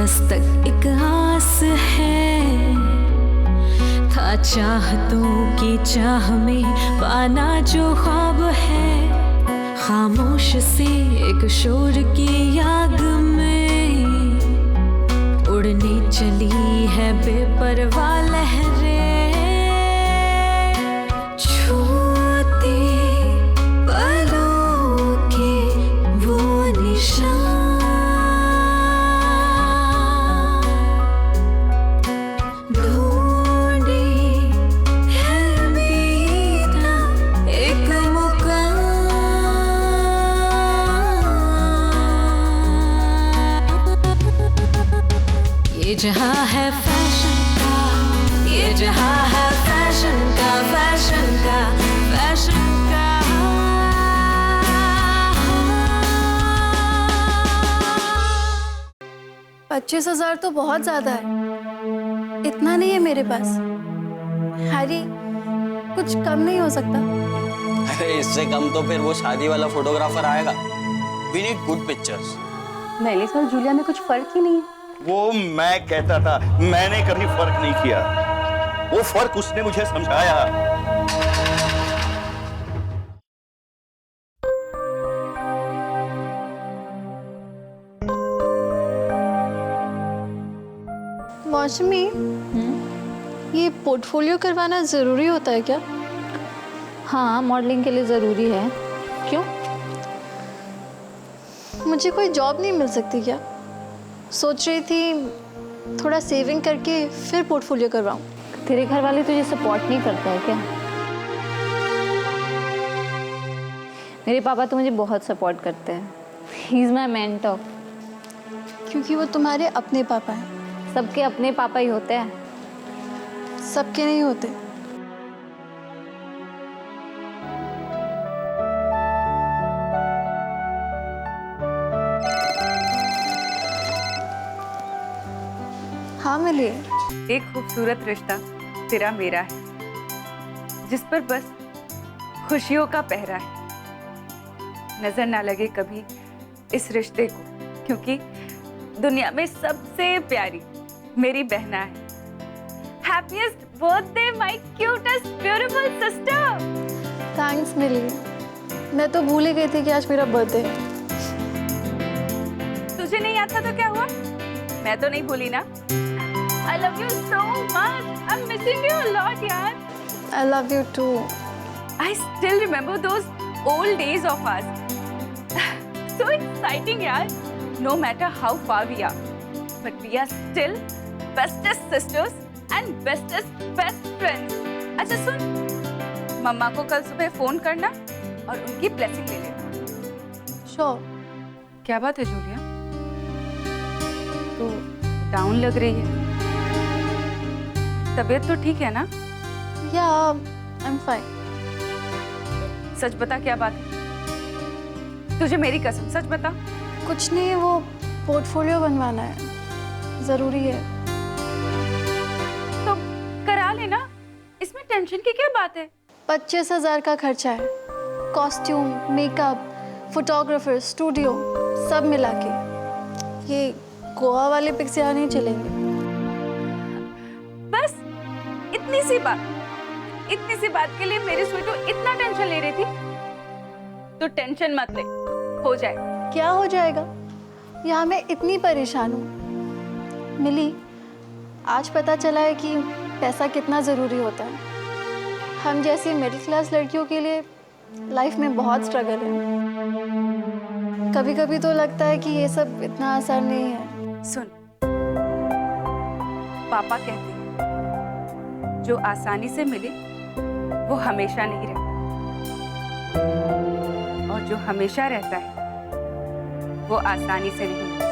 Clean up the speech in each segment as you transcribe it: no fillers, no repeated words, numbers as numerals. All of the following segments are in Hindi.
दस्तक एक आस है, था चाहतों की चाह में पाना जो ख्वाब है, खामोश से एक शोर की आग में उड़ने चली है बेपरवाह लहरें, छूते पलों के वो निशान, ढूंढे है बीता एक मुकाम, ये जहां है फैशन का, ये जहां है फैशन का, फैशन का, फैशन का। 25,000 तो बहुत ज्यादा है, इतना नहीं है मेरे पास। हैरी, कुछ कम नहीं हो सकता? अरे इससे कम तो फिर वो शादी वाला फोटोग्राफर आएगा। We need good pictures। Melissa और जूलिया में कुछ फर्क ही नहीं है। वो मैं कहता था, मैंने कभी फर्क नहीं किया, वो फर्क उसने मुझे समझाया। मौसमी, ये पोर्टफोलियो करवाना जरूरी होता है क्या? हाँ, मॉडलिंग के लिए ज़रूरी है। क्यों? मुझे कोई जॉब नहीं मिल सकती क्या? सोच रही थी थोड़ा सेविंग करके फिर पोर्टफोलियो करवाऊं। तेरे घर वाले तुझे सपोर्ट नहीं करते हैं क्या? मेरे पापा तो मुझे बहुत सपोर्ट करते हैं। He is my mentor. क्योंकि वो तुम्हारे अपने पापा हैं। सबके अपने पापा ही होते हैं। सबके नहीं होते। हाँ मिली। एक खूबसूरत रिश्ता तेरा मेरा है, जिस पर बस खुशियों का पहरा है। नजर ना लगे कभी इस रिश्ते को, क्योंकि दुनिया में सबसे प्यारी मेरी बहना है। Happiest birthday my cutest beautiful sister. Thanks Mili. मैं तो भूल ही गई थी कि आज मेरा बर्थडे है। तुझे नहीं आता तो क्या हुआ, मैं तो नहीं भूली ना। I love you so much. I'm missing you a lot, yaar. I love you too. I still remember those old days of us. So exciting, yaar. No matter how far we are, but we are still bestest sisters and bestest best friends. अच्छा सुन, मम्मा को कल सुबह फोन करना और उनकी ब्लेसिंग ले लेना। Sure. क्या बात है जूलिया, तो डाउन लग रही है। तबीयत तो ठीक है ना? Yeah, I'm fine. सच बता, क्या बात है? तुझे मेरी कसम, सच बता। कुछ नहीं, वो पोर्टफोलियो बनवाना है, जरूरी है। तो करा लेना, इसमें टेंशन की क्या बात है? 25,000 का खर्चा है, कॉस्ट्यूम, मेकअप, फोटोग्राफर, स्टूडियो सब मिला के। ये गोवा वाले पिक्स यहाँ नहीं चलेंगे। बस इतनी सी बात के लिए मेरी स्वीटू इतना टेंशन ले रही थी? तो टेंशन मत ले, हो जाए। क्या हो जाएगा? यहाँ मैं इतनी परेशान हूँ। मिली, आज पता चला है कि पैसा कितना ज़रूरी होता है। हम जैसी मिडिल क्लास लड़कियों के लिए लाइफ में बहुत स्ट्रगल है। कभी कभी तो लगता है कि ये सब इतना आसान नहीं है। सुन, पापा कहते हैं जो आसानी से मिले वो हमेशा नहीं रहता, और जो हमेशा रहता है वो आसानी से नहीं मिलता।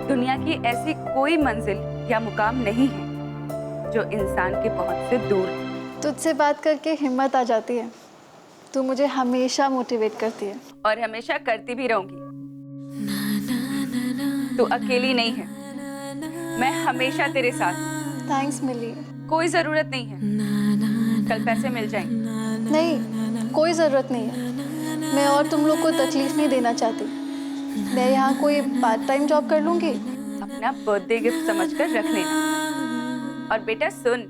दुनिया की ऐसी कोई मंजिल या मुकाम नहीं है जो इंसान के पहुंच से दूर है। तुझसे बात करके हिम्मत आ जाती है। तू मुझे हमेशा मोटिवेट करती है और हमेशा करती भी रहूंगी। तू अकेली नहीं है, मैं हमेशा तेरे साथ। थैंक्स मिली। कोई जरूरत नहीं है, कल पैसे मिल जाएंगे। नहीं, कोई ज़रूरत नहीं है। मैं और तुम लोग को तकलीफ नहीं देना चाहती। मैं यहाँ कोई पार्ट टाइम जॉब कर लूँगी। अपना बर्थडे गिफ्ट समझकर रख लेना। और बेटा सुन,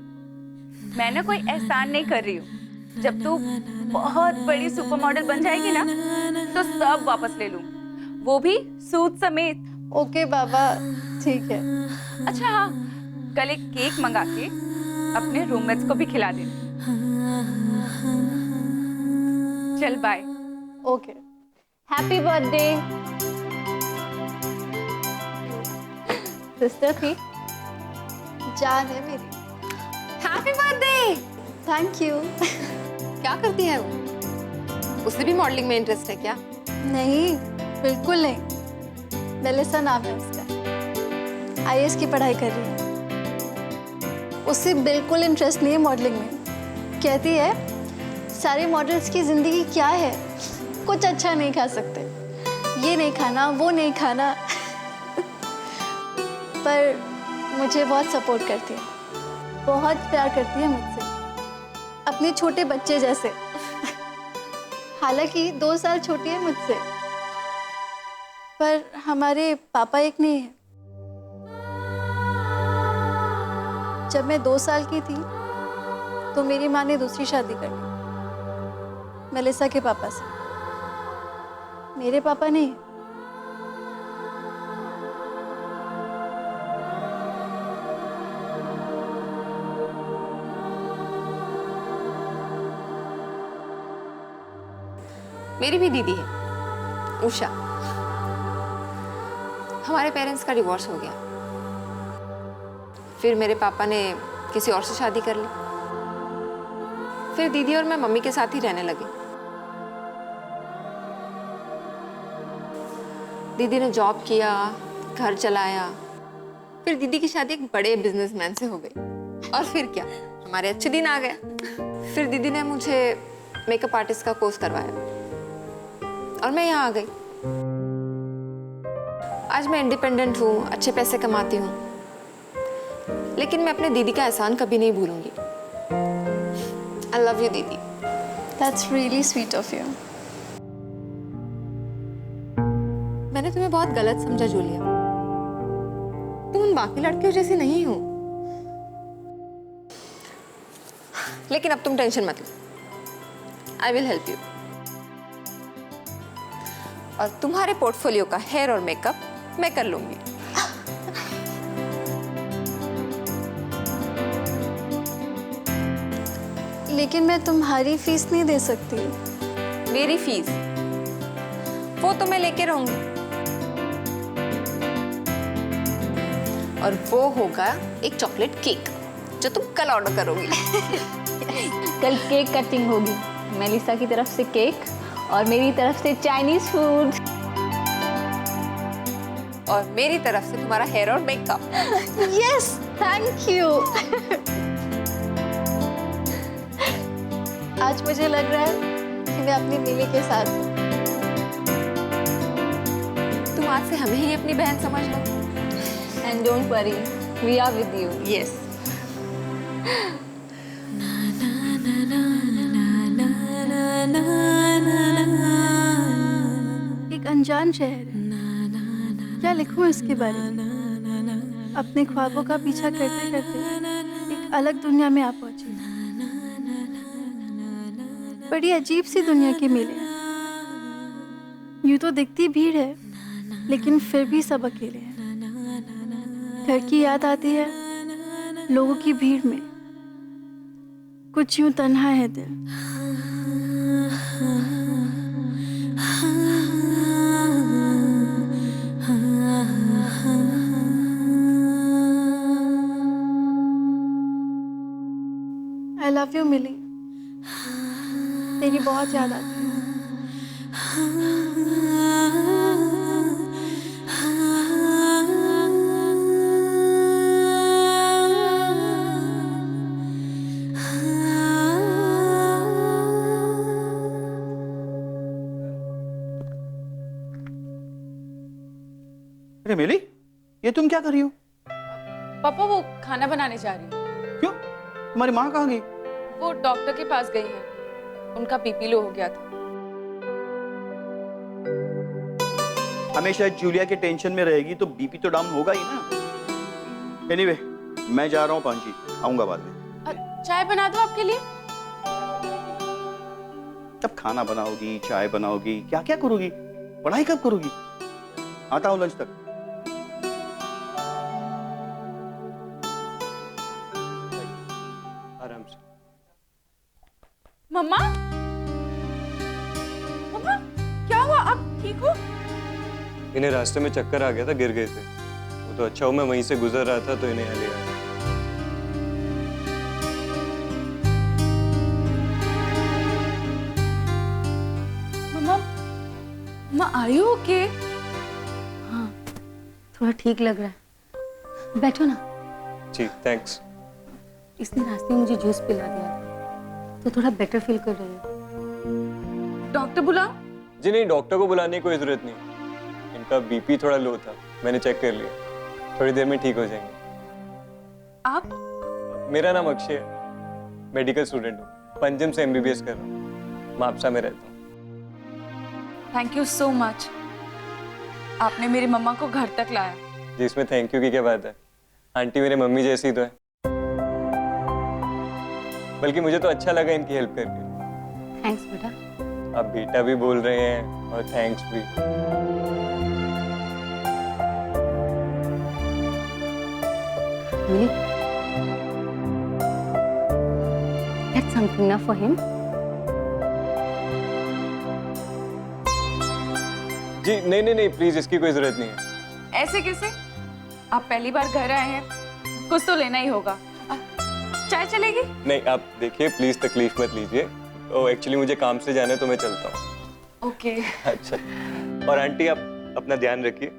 मैं ना कोई एहसान नहीं कर रही हूँ। जब तू बहुत बड़ी सुपर मॉडल बन जाएगी ना तो सब वापस ले लूँ, वो भी सूट समेत। ओके बाबा, ठीक है। अच्छा हाँ, कल एक केक मंगा के अपने रूममेट्स को भी खिला देना। चल bye. Okay. Happy birthday sister थी। जान है मेरी। Happy birthday. Thank you. क्या करती है वो? उसे भी मॉडलिंग में इंटरेस्ट है क्या? नहीं, बिल्कुल नहीं। मेलिसा नाम है उसका। आईएएस की पढ़ाई कर रही है। उसे बिल्कुल इंटरेस्ट नहीं है मॉडलिंग में। कहती है सारे मॉडल्स की ज़िंदगी क्या है, कुछ अच्छा नहीं खा सकते, ये नहीं खाना वो नहीं खाना। पर मुझे बहुत सपोर्ट करती है, बहुत प्यार करती है मुझसे, अपने छोटे बच्चे जैसे। हालांकि 2 साल छोटी है मुझसे, पर हमारे पापा एक नहीं है। जब मैं 2 साल की थी तो मेरी माँ ने दूसरी शादी कर ली मेलिसा के पापा से। मेरे पापा नहीं। मेरी भी दीदी है, उषा। हमारे पेरेंट्स का डिवोर्स हो गया, फिर मेरे पापा ने किसी और से शादी कर ली। फिर दीदी और मैं मम्मी के साथ ही रहने लगे। दीदी ने जॉब किया, घर चलाया। फिर दीदी की शादी एक बड़े बिजनेसमैन से हो गई। और फिर क्या, हमारे अच्छे दिन आ गया। फिर दीदी ने मुझे मेकअप आर्टिस्ट का कोर्स करवाया और मैं यहाँ आ गई। आज मैं इंडिपेंडेंट हूँ, अच्छे पैसे कमाती हूँ, लेकिन मैं अपने दीदी का एहसान कभी नहीं भूलूंगी। आई लव यू दीदी। That's really sweet of you. मैंने तुम्हें बहुत गलत समझा जूलिया। तुम उन बाकी लड़कियों जैसी नहीं हो। लेकिन अब तुम टेंशन मत लो, आई विल हेल्प यू। और तुम्हारे पोर्टफोलियो का हेयर और मेकअप मैं कर लूंगी। लेकिन मैं तुम्हारी फीस नहीं दे सकती। मेरी फीस वो तो मैं लेके रहूंगी, और वो होगा एक चॉकलेट केक जो तुम कल ऑर्डर करोगी। कल केक कटिंग होगी, मेलिसा की तरफ से केक और मेरी तरफ से चाइनीज फूड, और मेरी तरफ से तुम्हारा हेयर और मेकअप। Yes, thank you. आज मुझे लग रहा है कि मैं अपनी मिली के साथ हूँ। तुम आज से हमें ही अपनी बहन समझ लो। And don't worry, we are with you. Yes. एक अनजान शहर है, क्या लिखूं इसके बारे में। अपने ख्वाबों का पीछा करते करते एक अलग दुनिया में आ पहुंची। बड़ी अजीब सी दुनिया के मेले। यूं तो दिखती भीड़ है, लेकिन फिर भी सब अकेले हैं। घर की याद आती है लोगों की भीड़ में। कुछ यूं तन्हा है दिल। I love you मिली। तेरी बहुत याद आती है। अरे मिली, ये तुम क्या कर रही हो? पापा वो खाना बनाने जा रही हूँ। क्यों? तुम्हारी माँ कहाँ गई? वो डॉक्टर के पास गई है, उनका बीपी लो हो गया था। हमेशा जूलिया के टेंशन में रहेगी तो बीपी तो डाउन होगा ही ना। एनीवे, मैं जा रहा हूँ पांची, आऊंगा बाद में। चाय बना दो आपके लिए। तब खाना बनाओगी, चाय बनाओगी, क्या क्या करोगी, पढ़ाई कब करोगी? आता हूँ लंच तक। आराम से। मम्मा, मम्मा क्या हुआ, आप ठीक हो? इन्हें रास्ते में चक्कर आ गया था, गिर गए थे। वो तो अच्छा हो मैं वहीं से गुजर रहा था तो इन्हें यहाँ ले आया। मम्मा, आर यू ओके? हाँ, थोड़ा ठीक लग रहा है। बैठो ना। जी थैंक्स। इसने रास्ते में मुझे जूस पिला दिया था, तो थोड़ा बेटर फील कर रही हूँ। डॉक्टर बुलाओ? जी नहीं, डॉक्टर को बुलाने की कोई जरूरत नहीं। इनका बीपी थोड़ा लो था, मैंने चेक कर लिया। थोड़ी देर में ठीक हो जाएंगे। आप? मेरा नाम अक्षय है, मेडिकल स्टूडेंट हूँ, पंजिम से MBBS कर रहा हूँ, मापसा में रहता हूँ। थैंक यू सो मच, आपने मेरी मम्मा को घर तक लाया। जी इसमें थैंक यू की क्या बात है, आंटी मेरे मम्मी जैसी तो है। बल्कि मुझे तो अच्छा लगा इनकी हेल्प करके। थैंक्स बेटा। आप बेटा भी बोल रहे हैं और थैंक्स भी। मिली, get something now for him. जी नहीं नहीं नहीं, प्लीज इसकी कोई जरूरत नहीं है। ऐसे कैसे? आप पहली बार घर आए हैं, कुछ तो लेना ही होगा। चाय चलेगी? नहीं आप देखिए, प्लीज तकलीफ मत लीजिए। तो एक्चुअली मुझे काम से जाना है तो मैं चलता हूँ। ओके। अच्छा, और आंटी आप अपना ध्यान रखिए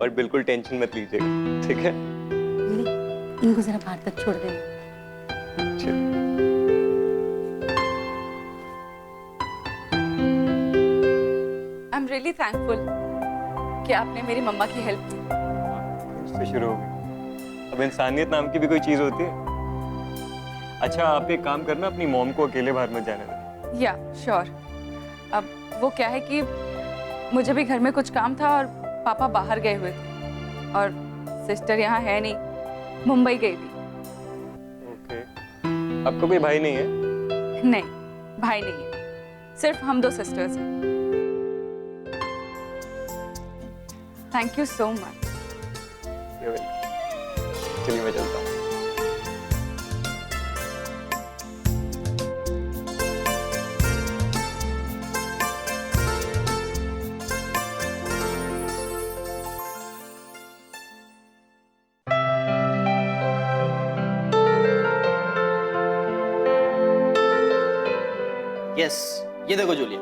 और बिल्कुल टेंशन मत लीजिएगा, ठीक है? मिली, इनको जरा बाहर तक छोड़ देना। चलिए। आई एम रियली थैंकफुल कि आपने मेरी मम्मा की हेल्प की। इससे शुरू हो गई, अब इंसानियत नाम की भी कोई चीज होती है। अच्छा आप एक काम करना, अपनी मॉम को अकेले बाहर मत जाने देना। या श्योर। अब वो क्या है कि मुझे भी घर में कुछ काम था और पापा बाहर गए हुए थे और सिस्टर यहाँ है नहीं, मुंबई गई भी। ओके, आपका कोई भाई नहीं है? नहीं, भाई नहीं है, सिर्फ हम 2 सिस्टर्स हैं। Thank you so much. चलिए मैं चलता हूँ। यस, ये देखो जूलिया,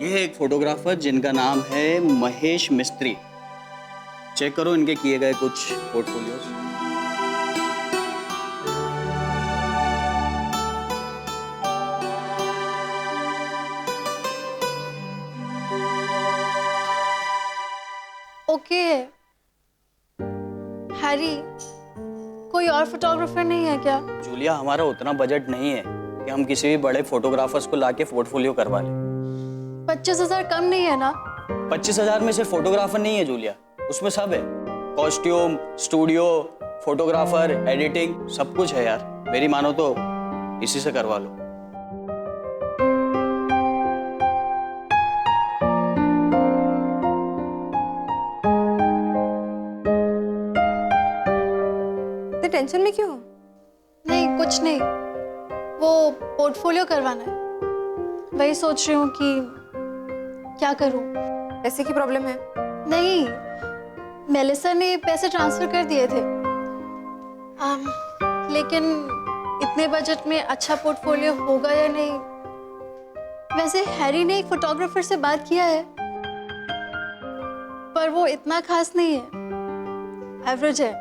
ये है एक फोटोग्राफर जिनका नाम है महेश मिस्त्री। चेक करो इनके किए गए कुछ पोर्टफोलियोज। ओके। हैरी, कोई और फोटोग्राफर नहीं है क्या? जूलिया, हमारा उतना बजट नहीं है कि हम किसी भी बड़े फोटोग्राफर्स को लाके पोर्टफोलियो करवा लें। 25,000 कम नहीं है ना? 25,000 में सिर्फ फोटोग्राफर नहीं है जूलिया, उसमें सब है। कॉस्ट्यूम, स्टूडियो, फोटोग्राफर, एडिटिंग, सब कुछ है यार। मेरी मानो तो इसी से करवा लो। तो टेंशन में क्यों हो? नहीं, कुछ नहीं, वो पोर्टफोलियो करवाना है, वही सोच रही हूँ कि क्या करूँ। पैसे की प्रॉब्लम है? नहीं, मेलिसा ने पैसे ट्रांसफर कर दिए थे। लेकिन इतने बजट में अच्छा पोर्टफोलियो होगा या नहीं। वैसे हैरी ने एक फोटोग्राफर से बात किया है, पर वो इतना खास नहीं है, एवरेज है।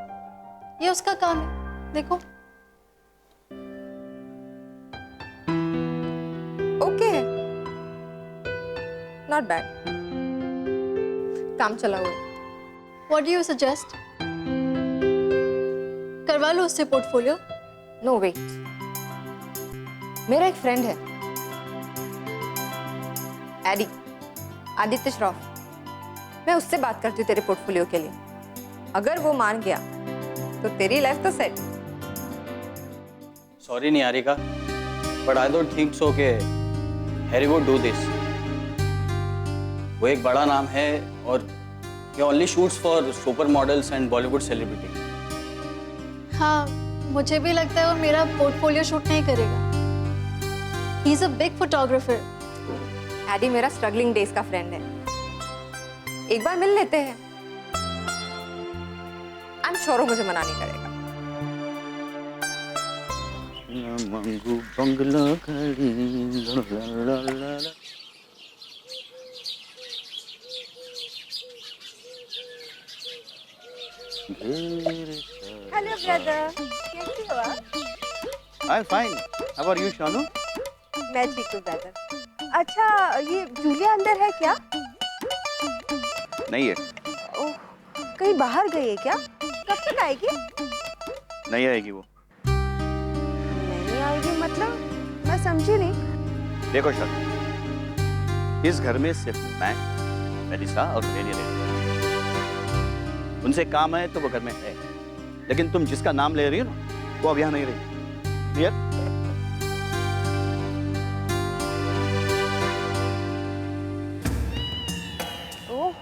ये उसका काम है, देखो। ओके, नॉट बैड, काम चला हुआ है। What do you suggest? करवा लो उससे पोर्टफोलियो। नो वेट, मेरा एक फ्रेंड है, एडी, आदित्य श्रॉफ। मैं उससे बात करती हूँ तेरे पोर्टफोलियो के लिए। अगर वो मान गया तो तेरी लाइफ तो set. Sorry Niharika, but I don't think so के हैरी वुड डू दिस। वो एक बड़ा नाम है और he only shoots for super models and Bollywood celebrity. हाँ, मुझे भी लगता है वो मेरा पोर्टफोलियो शूट नहीं करेगा। He is a big photographer. Eddie मेरा स्ट्रगलिंग डेज का फ्रेंड है, एक बार मिल लेते हैं। आई एम श्योर मुझे मना नहीं करेगा। मंगू बंगला खड़ी ला ला ला ला। हेलो ब्रदर, कैसे हो आप? I am fine, how are you Shanu? मैं ठीक हूँ ब्रदर। अच्छा, ये जूलिया अंदर है क्या? नहीं है। ओह, कहीं बाहर गई है क्या? कब तक आएगी? नहीं आएगी वो। नहीं आएगी मतलब? मैं समझी नहीं। देखो शानू, इस घर में सिर्फ मैं, मेलिसा और मेरी रहती है। उनसे काम है तो वो घर में है, लेकिन तुम जिसका नाम ले रही हो ना, वो अब यहाँ नहीं रही। क्लियर? ओह,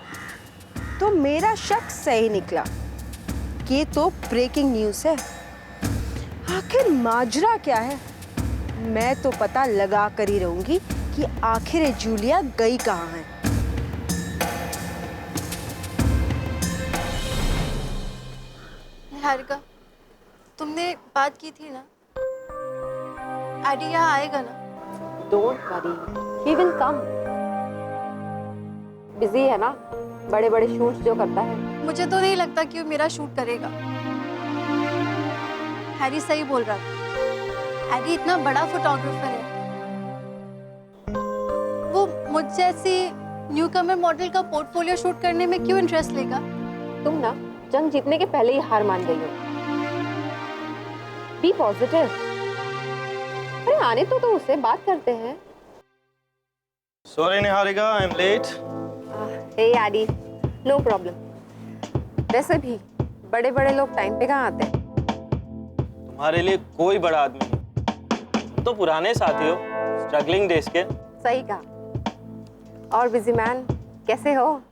तो मेरा शक सही निकला। ये तो ब्रेकिंग न्यूज़ है। आखिर माजरा क्या है? मैं तो पता लगा कर ही रहूंगी कि आखिर ये जूलिया गई कहाँ है। निहारिका, तुमने बात की थी ना, एडी यहाँ आएगा ना? Don't worry, he will come. Busy है ना, बड़े बड़े शूट्स जो करता है। मुझे तो नहीं लगता कि वो मेरा शूट करेगा। हैरी सही बोल रहा था, एडी इतना बड़ा फोटोग्राफर है। वो मुझ जैसी न्यूकमर मॉडल का पोर्टफोलियो शूट करने में क्यों इंटरेस्ट लेगा? तुम ना जंग जीतने के पहले ही हार मान गई हो। Be positive. अरे आने तो उससे बात करते हैं। Sorry Niharika, I am late. Hey Eddie, no problem. वैसे भी बड़े बड़े लोग टाइम पे कहाँ आते हैं? तुम्हारे लिए कोई बड़ा आदमी नहीं, तुम तो पुराने साथी हो, स्ट्रगलिंग डेज के। सही कहा। और बिजी मैन, कैसे हो?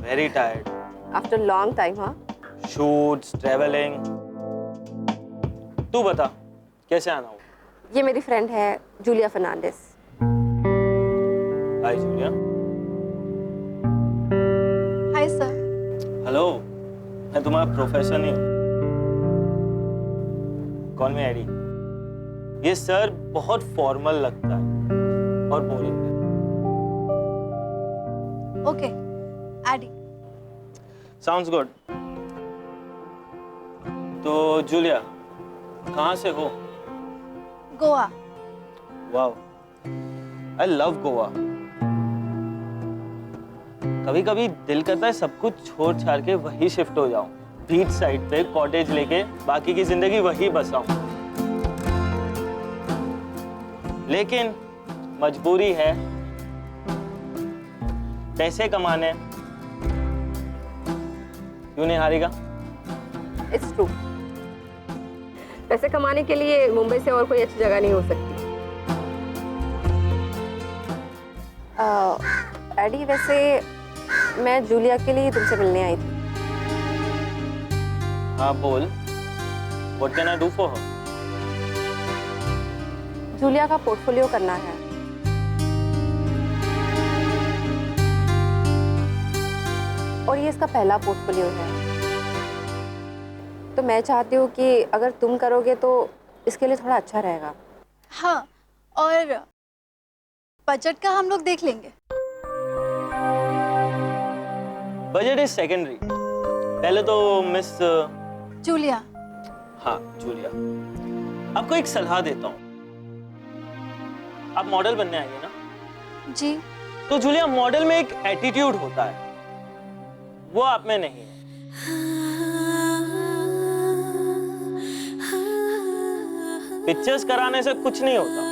Very tired after long time. हाँ, शूट्स, ट्रेवलिंग। तू बता कैसे आना हो? ये मेरी फ्रेंड है Julia Fernandes. Hi Julia. Hi sir. Hello, मैं तुम्हारा प्रोफेसर नहीं हूँ। Call me Eddie. ये सर बहुत फॉर्मल लगता है और बोरिंग है। Okay, Eddie. Sounds good. तो जूलिया, कहाँ से हो? Goa. Wow, I love Goa. कभी कभी दिल करता है सब कुछ छोड़ छाड़ के वही शिफ्ट हो जाऊं, बीच साइड पे कॉटेज लेके बाकी की जिंदगी वही बसाऊं। लेकिन मजबूरी है, पैसे कमाने। क्यों नहीं हारेगा? It's true. पैसे कमाने के लिए मुंबई से और कोई अच्छी जगह नहीं हो सकती। एडी, वैसे मैं जूलिया के लिए तुमसे मिलने आई थी। हाँ बोल, What can I do for her? Julia का पोर्टफोलियो करना है। और ये इसका पहला पोर्टफोलियो है, तो मैं चाहती हूँ कि अगर तुम करोगे तो इसके लिए थोड़ा अच्छा रहेगा। हाँ, और बजट का हम लोग देख लेंगे। बजट इज सेकेंडरी, पहले तो मिस जूलिया। हाँ जूलिया, आपको एक सलाह देता हूँ। आप मॉडल बनने आएंगे ना? जी। तो जूलिया, मॉडल में एक एटीट्यूड होता है, वो आप में नहीं है। पिक्चर्स कराने से कुछ नहीं होता,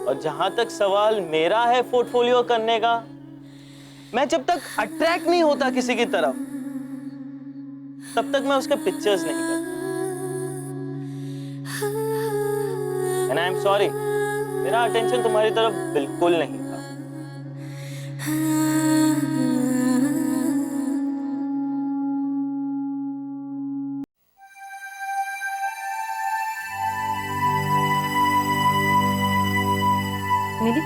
और जहां तक सवाल मेरा है पोर्टफोलियो करने का, मैं जब तक अट्रैक्ट नहीं होता किसी की तरफ, तब तक मैं उसके पिक्चर्स नहीं करता। एंड आई एम सॉरी, मेरा अटेंशन तुम्हारी तरफ बिल्कुल नहीं था। मिली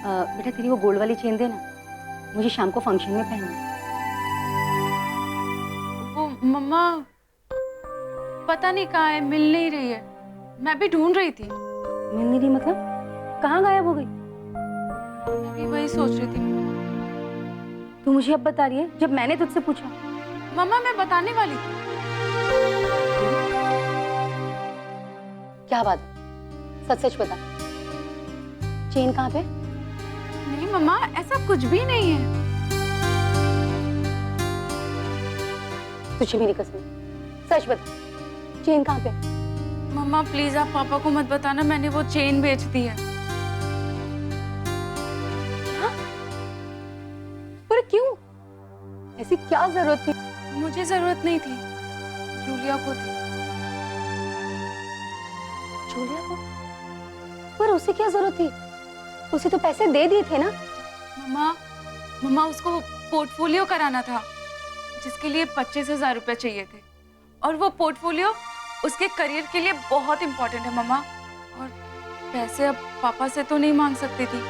बेटा तेरी वो गोल्ड वाली चेन देना, मुझे शाम को फंक्शन में पहनना है। वो मम्मा पता नहीं कहाँ है, मिल नहीं रही है। मैं भी ढूंढ रही थी। मिल नहीं रही मतलब कहाँ गायब हो गई? मैं भी वही सोच रही थी। तू मुझे अब बता रही है जब मैंने तुझसे पूछा? मम्मा मैं बताने वाली थी। क्या बात है, सच सच बता, चेन कहाँ पे? नहीं मम्मा, ऐसा कुछ भी नहीं है। तुझे मेरी कसम, सच बता, चेन कहाँ पे? मम्मा प्लीज आप पापा को मत बताना, मैंने वो चेन बेच दी है। क्या? पर क्यों? ऐसी क्या जरूरत थी? मुझे जरूरत नहीं थी, जूलिया को थी। जूलिया को? पर उसे क्या जरूरत थी? उसे तो पैसे दे दिए थे ना। मम्मा उसको पोर्टफोलियो कराना था, जिसके लिए 25,000 रुपए चाहिए थे, और वो पोर्टफोलियो उसके करियर के लिए बहुत इंपॉर्टेंट है मम्मा। और पैसे अब पापा से तो नहीं मांग सकती थी,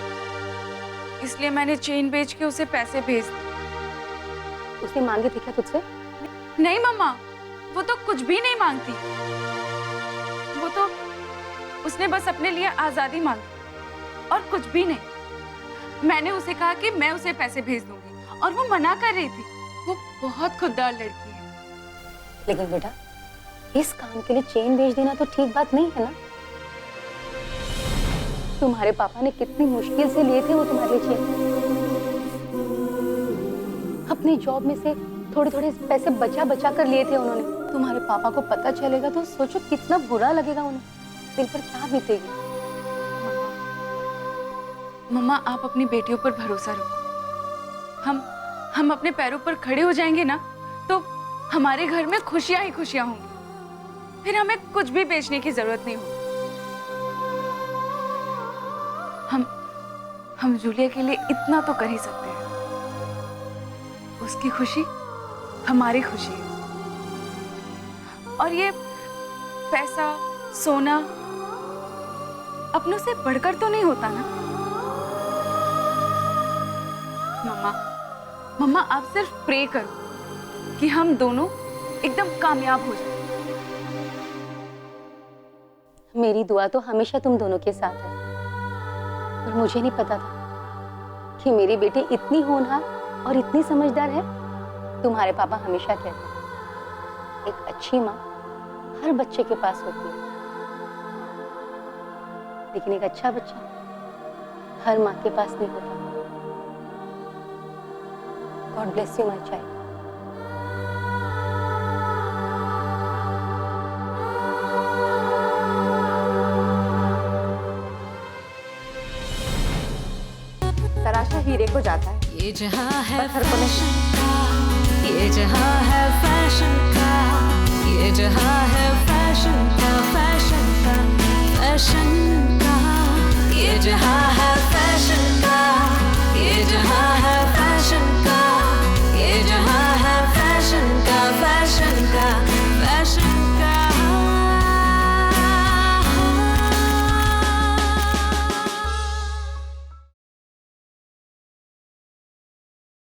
इसलिए मैंने चेन बेच के उसे पैसे भेज दिए। उसने मांगे थे क्या तुझसे? नहीं मम्मा, वो तो कुछ भी नहीं मांगती। वो तो उसने बस अपने लिए आजादी मांगी और कुछ भी नहीं। मैंने उसे कहा कि मैं उसे पैसे भेज दूंगी और वो मना कर रही थी। वो बहुत खुददार लड़की है। लेकिन बेटा इस काम के लिए चेन बेच देना तो ठीक बात नहीं है ना। तुम्हारे पापा ने कितनी मुश्किल से लिए थे वो तुम्हारे लिए चेन। अपनी जॉब में से थोड़े थोड़े पैसे बचा बचा कर लिए थे उन्होंने। तुम्हारे पापा को पता चलेगा तो सोचो कितना बुरा लगेगा उन्हें, दिल पर क्या बीतेगी। मम्मा आप अपनी बेटियों पर भरोसा रखो। हम अपने पैरों पर खड़े हो जाएंगे ना, तो हमारे घर में खुशियां ही खुशियां होंगी। फिर हमें कुछ भी बेचने की जरूरत नहीं होगी। हम जूलिया के लिए इतना तो कर ही सकते हैं। उसकी खुशी हमारी खुशी है। और ये पैसा सोना अपनों से बढ़कर तो नहीं होता ना। मम्मा आप सिर्फ प्रे करो कि हम दोनों एकदम कामयाब हो जाएं। मेरी दुआ तो हमेशा तुम दोनों के साथ है, पर मुझे नहीं पता था कि मेरी बेटी इतनी होनहार और इतनी समझदार है। तुम्हारे पापा हमेशा कहते हैं एक अच्छी माँ हर बच्चे के पास होती है, लेकिन एक अच्छा बच्चा हर माँ के पास नहीं होता। God bless you, my child. तराशा हीरे को जाता है, ये जहां है पत्थर को नहीं। ये जहां है फैशन का, ये जहां है फैशन का, फैशन का, फैशन